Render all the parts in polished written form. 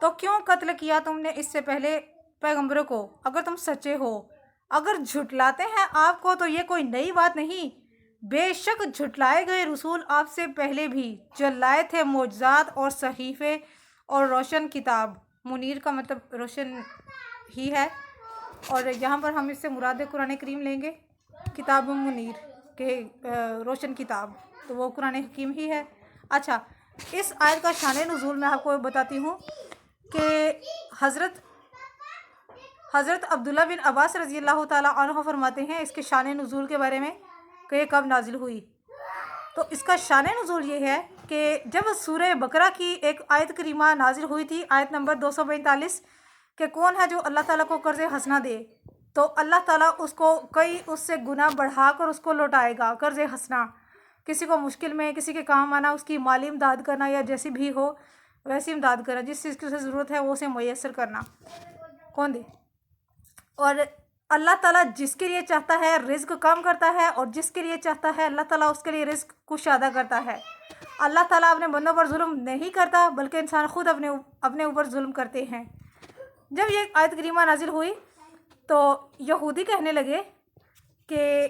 تو کیوں قتل کیا تم نے اس سے پہلے پیغمبروں کو؟ اگر تم سچے ہو، اگر جھٹلاتے ہیں آپ کو تو یہ کوئی نئی بات نہیں، بے شک جھٹلائے گئے رسول آپ سے پہلے بھی جو لائے تھے معجزات اور صحیفے اور روشن کتاب۔ منیر کا مطلب روشن ہی ہے، اور یہاں پر ہم اس سے مراد قرآن کریم لیں گے، کتاب منیر کے روشن کتاب، تو وہ قرآن حکیم ہی ہے۔ اچھا، اس آیت کا شان نزول میں آپ کو بتاتی ہوں کہ حضرت عبداللہ بن عباس رضی اللہ تعالیٰ عنہ فرماتے ہیں اس کے شان نزول کے بارے میں کہ یہ کب نازل ہوئی۔ تو اس کا شان نزول یہ ہے کہ جب سورہ بقرہ کی ایک آیت کریمہ نازل ہوئی تھی، آیت نمبر 245، کہ کون ہے جو اللہ تعالیٰ کو قرض حسنہ دے، تو اللہ تعالیٰ اس سے گناہ بڑھا کر اس کو لوٹائے گا۔ قرض حسنہ، کسی کو مشکل میں کسی کے کام آنا، اس کی مالی امداد کرنا، یا جیسی بھی ہو ویسی امداد کرنا، جس چیز کی اسے ضرورت ہے وہ اسے میسر کرنا، کون دے۔ اور اللہ تعالیٰ جس کے لیے چاہتا ہے رزق کم کرتا ہے، اور جس کے لیے چاہتا ہے اللہ تعالیٰ اس کے لیے رزق کشادہ کرتا ہے۔ اللہ تعالیٰ اپنے بندوں پر ظلم نہیں کرتا، بلکہ انسان خود اپنے اوپر ظلم کرتے ہیں۔ جب یہ آیت کریمہ نازل ہوئی تو یہودی کہنے لگے کہ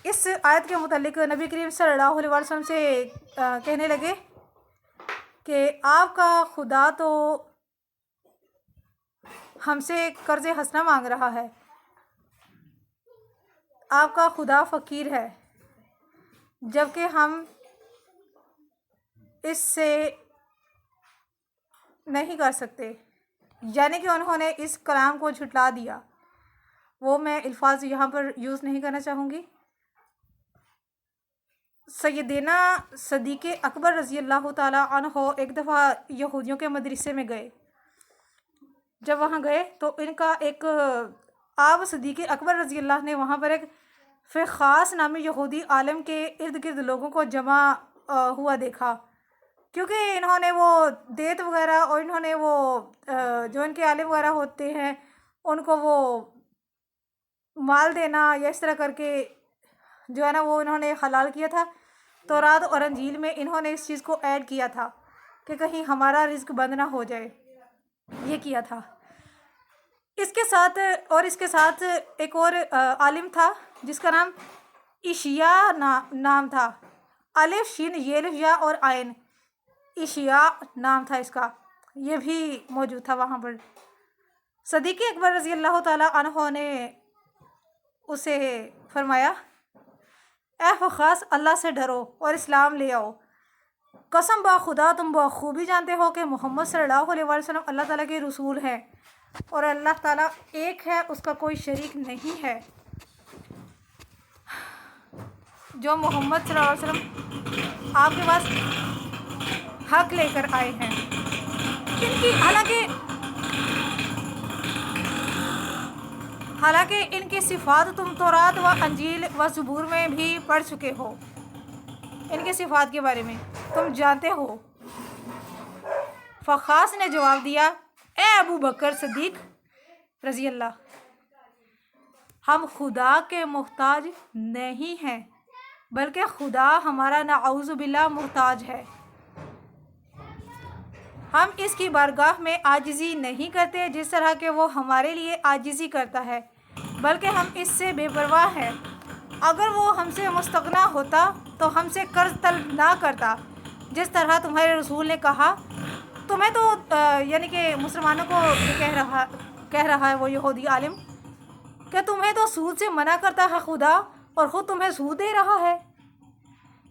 اس آیت کے متعلق نبی کریم صلی اللہ علیہ وسلم سے کہنے لگے کہ آپ کا خدا تو ہم سے قرض حسنہ مانگ رہا ہے، آپ کا خدا فقیر ہے، جبکہ ہم اس سے نہیں کر سکتے۔ یعنی کہ انہوں نے اس کلام کو جھٹلا دیا۔ وہ میں الفاظ یہاں پر یوز نہیں کرنا چاہوں گی۔ سیدنا صدیق اکبر رضی اللہ تعالیٰ عنہ ایک دفعہ یہودیوں کے مدرسے میں گئے۔ جب وہاں گئے تو ان کا ایک آپ صدیق اکبر رضی اللہ نے وہاں پر ایک فخاس نامی یہودی عالم کے ارد گرد لوگوں کو جمع ہوا دیکھا، کیونکہ انہوں نے وہ دیت وغیرہ، اور انہوں نے وہ جو ان کے عالم وغیرہ ہوتے ہیں ان کو وہ مال دینا یا اس طرح کر کے جو ہے نا وہ انہوں نے حلال کیا تھا۔ تورات اور انجیل میں انہوں نے اس چیز کو ایڈ کیا تھا کہ کہیں ہمارا رزق بند نہ ہو جائے، یہ کیا تھا۔ اس کے ساتھ ایک اور عالم تھا جس کا نام اشعیا نام تھا، الف شین یلف یا اور عین، اشعیا نام تھا اس کا، یہ بھی موجود تھا وہاں پر۔ صدیق اکبر رضی اللہ تعالیٰ عنہ نے اسے فرمایا، اے فخاس، اللہ سے ڈرو اور اسلام لے آؤ۔ قسم با خدا تم بخوبی جانتے ہو کہ محمد صلی اللہ علیہ وسلم اللہ تعالیٰ کے رسول ہیں، اور اللہ تعالیٰ ایک ہے، اس کا کوئی شریک نہیں ہے۔ جو محمد صلی اللہ علیہ وسلم آپ کے پاس حق لے کر آئے ہیں، حالانکہ ان کی صفات تم تورات و انجیل و زبور میں بھی پڑھ چکے ہو، ان کی صفات کے بارے میں تم جانتے ہو۔ فخاس نے جواب دیا، اے ابو بکر صدیق رضی اللہ، ہم خدا کے محتاج نہیں ہیں، بلکہ خدا ہمارا نعوذ باللہ محتاج ہے۔ ہم اس کی بارگاہ میں عاجزی نہیں کرتے جس طرح کہ وہ ہمارے لیے عاجزی کرتا ہے، بلکہ ہم اس سے بے پرواہ ہیں۔ اگر وہ ہم سے مستغنی ہوتا تو ہم سے قرض طلب نہ کرتا، جس طرح تمہارے رسول نے کہا۔ تمہیں تو یعنی کہ مسلمانوں کو کہہ رہا ہے وہ یہودی عالم کہ تمہیں تو سود سے منع کرتا ہے خدا، اور خود تمہیں سود دے رہا ہے،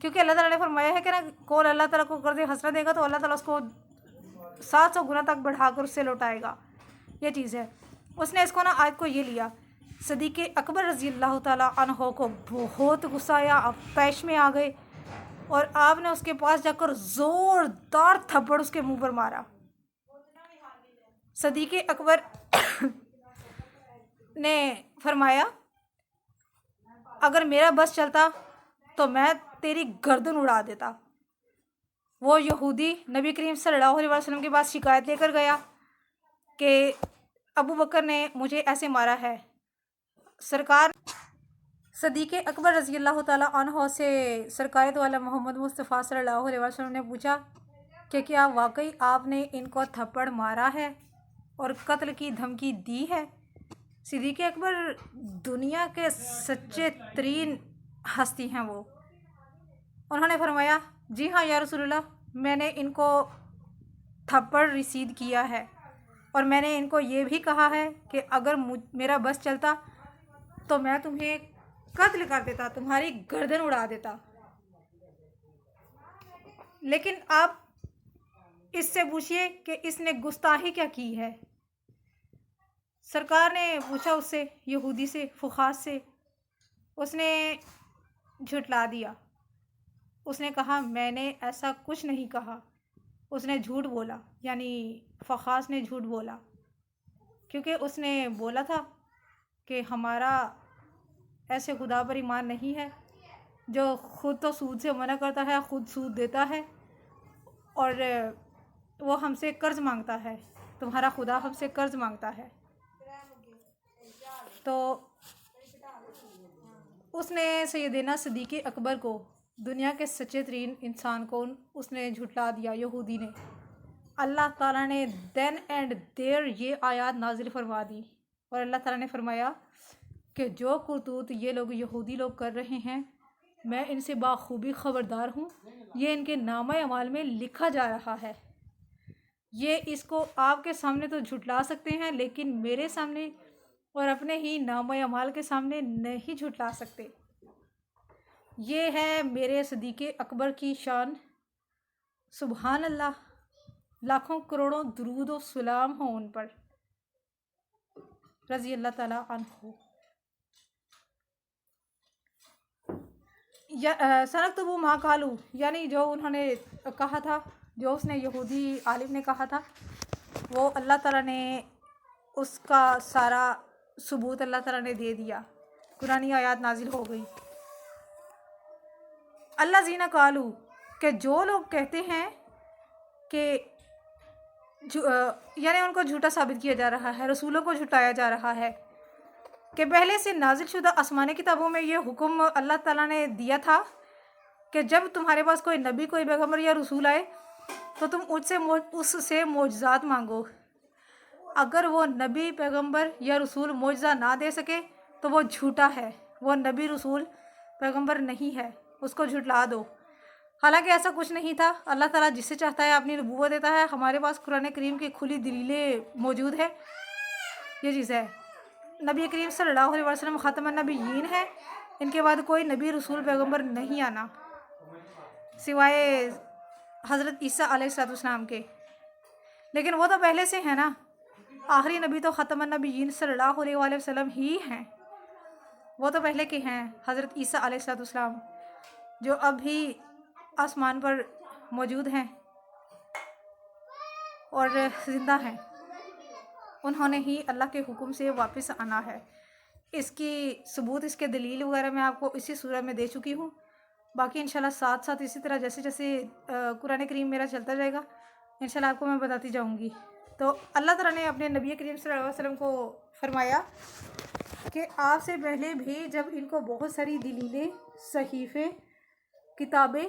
کیونکہ اللہ تعالیٰ نے فرمایا ہے کہ نا کون اللہ تعالیٰ کو قرض حسنہ دے گا تو اللہ تعالیٰ اس کو 700 گنا تک بڑھا کر اس سے لوٹائے گا، یہ چیز ہے۔ اس نے اس کو نا آیت کو یہ لیا۔ صدیق اکبر رضی اللہ تعالیٰ عنہ کو بہت غصہ آیا، پیش میں آ گئے، اور آپ نے اس کے پاس جا کر زوردار تھپڑ اس کے منہ پر مارا۔ صدیق اکبر نے فرمایا، اگر میرا بس چلتا تو میں تیری گردن اڑا دیتا۔ وہ یہودی نبی کریم صلی اللہ علیہ وسلم کے پاس شکایت لے کر گیا کہ ابو بکر نے مجھے ایسے مارا ہے۔ سرکار صدیق اکبر رضی اللہ تعالیٰ عنہ سے سرکار دو عالم محمد مصطفیٰ صلی اللہ علیہ وسلم نے پوچھا کہ کیا واقعی آپ نے ان کو تھپڑ مارا ہے؟ اور قتل کی دھمکی دی ہے۔ صدیق اکبر دنیا کے سچے ترین ہستی ہیں وہ۔ انہوں نے فرمایا جی ہاں یا رسول اللہ، میں نے ان کو تھپڑ رسید کیا ہے، اور میں نے ان کو یہ بھی کہا ہے کہ اگر میرا بس چلتا تو میں تمہیں قتل کر دیتا، تمہاری گردن اڑا دیتا۔ لیکن آپ اس سے پوچھئے کہ اس نے گستاخی کیا کی ہے۔ سرکار نے پوچھا اس سے، یہودی سے، فخاص سے، اس نے جھٹلا دیا۔ اس نے کہا میں نے ایسا کچھ نہیں کہا، اس نے جھوٹ بولا، یعنی فخاص نے جھوٹ بولا، کیونکہ اس نے بولا تھا کہ ہمارا ایسے خدا پر ایمان نہیں ہے جو خود تو سود سے منع کرتا ہے، خود سود دیتا ہے، اور وہ ہم سے قرض مانگتا ہے، تمہارا خدا ہم سے قرض مانگتا ہے۔ تو اس نے سیدنا صدیق اکبر کو، دنیا کے سچے ترین انسان کو، اس نے جھٹلا دیا، یہودی نے۔ اللہ تعالیٰ نے دین اینڈ دیر یہ آیات نازل فرما دی، اور اللہ تعالیٰ نے فرمایا کہ جو کرتوت یہ لوگ یہودی لوگ کر رہے ہیں، میں ان سے بخوبی خبردار ہوں، یہ ان کے نامہ اعمال میں لکھا جا رہا ہے۔ یہ اس کو آپ کے سامنے تو جھٹلا سکتے ہیں، لیکن میرے سامنے اور اپنے ہی نامہ اعمال کے سامنے نہیں جھٹلا سکتے۔ یہ ہے میرے صدیق اکبر کی شان۔ سبحان اللہ، لاکھوں کروڑوں درود و سلام ہوں ان پر، رضی اللہ تعالیٰ عنہ۔ سنکتبو ما قالوا، یعنی جو انہوں نے کہا تھا، جو اس نے یہودی عالم نے کہا تھا، وہ اللہ تعالیٰ نے اس کا سارا ثبوت اللہ تعالیٰ نے دے دیا، قرآنی آیات نازل ہو گئی۔ اللہ زینہ قالو، کہ جو لوگ کہتے ہیں کہ یعنی ان کو جھوٹا ثابت کیا جا رہا ہے، رسولوں کو جھٹایا جا رہا ہے، کہ پہلے سے نازل شدہ آسمانی کتابوں میں یہ حکم اللہ تعالیٰ نے دیا تھا کہ جب تمہارے پاس کوئی نبی، کوئی پیغمبر یا رسول آئے تو تم اس سے معجزات مانگو۔ اگر وہ نبی، پیغمبر یا رسول معجزہ نہ دے سکے تو وہ جھوٹا ہے، وہ نبی، رسول، پیغمبر نہیں ہے، اس کو جھٹلا دو۔ حالانکہ ایسا کچھ نہیں تھا، اللہ تعالیٰ جسے چاہتا ہے اپنی نبوت دیتا ہے۔ ہمارے پاس قرآن کریم کی کھلی دلیلیں موجود ہے، یہ چیز ہے۔ نبی کریم صلی اللہ علیہ وسلم خاتم النبیین ہے، ان کے بعد کوئی نبی، رسول، پیغمبر نہیں آنا سوائے حضرت عیسیٰ علیہ السلام کے، لیکن وہ تو پہلے سے ہیں نا۔ آخری نبی تو خاتم النبیین صلی اللہ علیہ وآلہ وسلم ہی ہیں، وہ تو پہلے کے ہیں، حضرت عیسیٰ علیہ السلام، جو اب بھی آسمان پر موجود ہیں اور زندہ ہیں۔ انہوں نے ہی اللہ کے حکم سے واپس آنا ہے۔ اس کی ثبوت، اس کے دلیل وغیرہ میں آپ کو اسی سورہ میں دے چکی ہوں۔ باقی انشاءاللہ ساتھ ساتھ اسی طرح جیسے جیسے قرآن کریم میرا چلتا جائے گا انشاءاللہ آپ کو میں بتاتی جاؤں گی۔ تو اللہ تعالیٰ نے اپنے نبی کریم صلی اللہ علیہ وسلم کو فرمایا کہ آپ سے پہلے بھی جب ان کو بہت ساری دلیلیں، صحیفے، کتابیں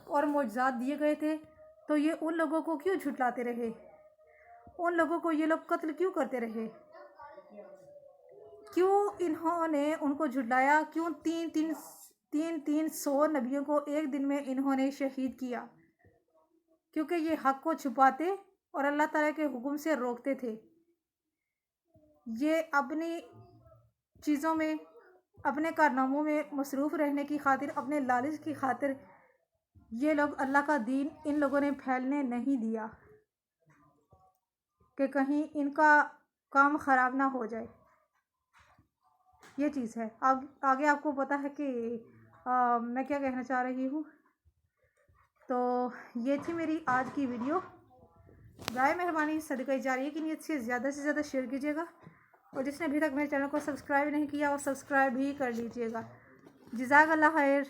اور معجزات دیے گئے تھے تو یہ ان لوگوں کو کیوں جھٹلاتے رہے؟ ان لوگوں کو یہ لوگ قتل کیوں کرتے رہے؟ کیوں انہوں نے ان کو جھٹلایا؟ کیوں تین سو نبیوں کو ایک دن میں انہوں نے شہید کیا؟ کیونکہ یہ حق کو چھپاتے اور اللہ تعالیٰ کے حکم سے روکتے تھے۔ یہ اپنی چیزوں میں، اپنے کارناموں میں مصروف رہنے کی خاطر، اپنے لالچ کی خاطر یہ لوگ اللہ کا دین ان لوگوں نے پھیلنے نہیں دیا کہ کہیں ان کا کام خراب نہ ہو جائے۔ یہ چیز ہے۔ آگے آپ کو پتہ ہے کہ میں کیا کہنا چاہ رہی ہوں۔ تو یہ تھی میری آج کی ویڈیو۔ برائے مہربانی صدقہ جاریہ کی نیت سے زیادہ شیئر کیجیے گا، اور جس نے ابھی تک میرے چینل کو سبسکرائب نہیں کیا وہ سبسکرائب بھی کر لیجیے گا۔ جزاک اللہ خیر۔